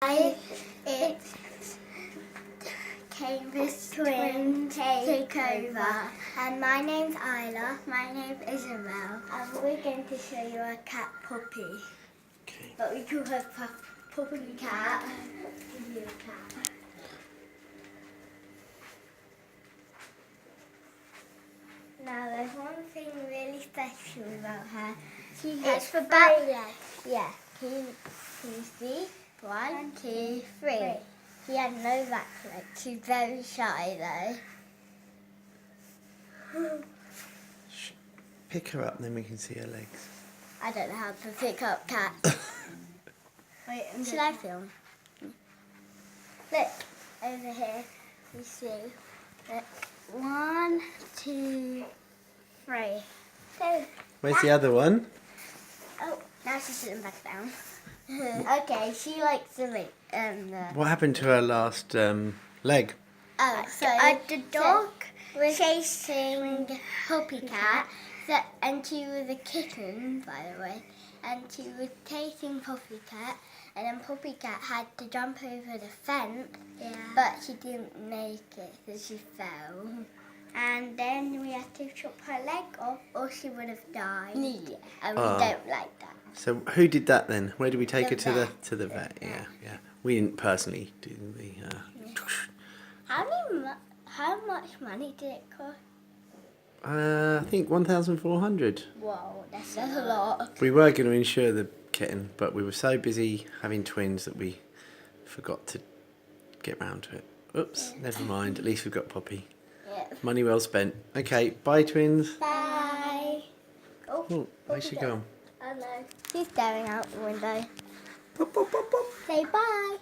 It's Cambridge Twins Takeover. And my name's Isla. My name's Isabel. And we're going to show you our cat Poppy. Okay. But we call her Poppy Cat. Now there's one thing really special about her. She has three legs. Yeah. Can you see? 1, 2, 3. She had no back legs. She's very shy though. Pick her up and then we can see her legs. I don't know how to pick up cats. Wait, should I film? Look, over here, you see. Look, 1, 2, 3. So, Where's the other one? oh, now she's sitting back down. Okay, she likes the What happened to her last leg? Oh, so the dog was chasing Poppy Cat, and she was a kitten, by the way, and she was chasing Poppy Cat, and then Poppy Cat had to jump over the fence, but she didn't make it, so she fell. And then we had to chop her leg off, or she would have died. Yeah, and we don't like that. So who did that then? Where did we take her The to the vet? Yeah. We didn't personally do the. How much money did it cost? I think 1,400. Whoa, that's a lot. We were going to insure the kitten, but we were so busy having twins that we forgot to get round to it. Oops, never mind. At least we've got Poppy. Yeah. Money well spent. Okay, bye twins. Bye. Oh, where's she gone? Oh no. She's staring out the window. Pop, pop, pop, pop. Say bye.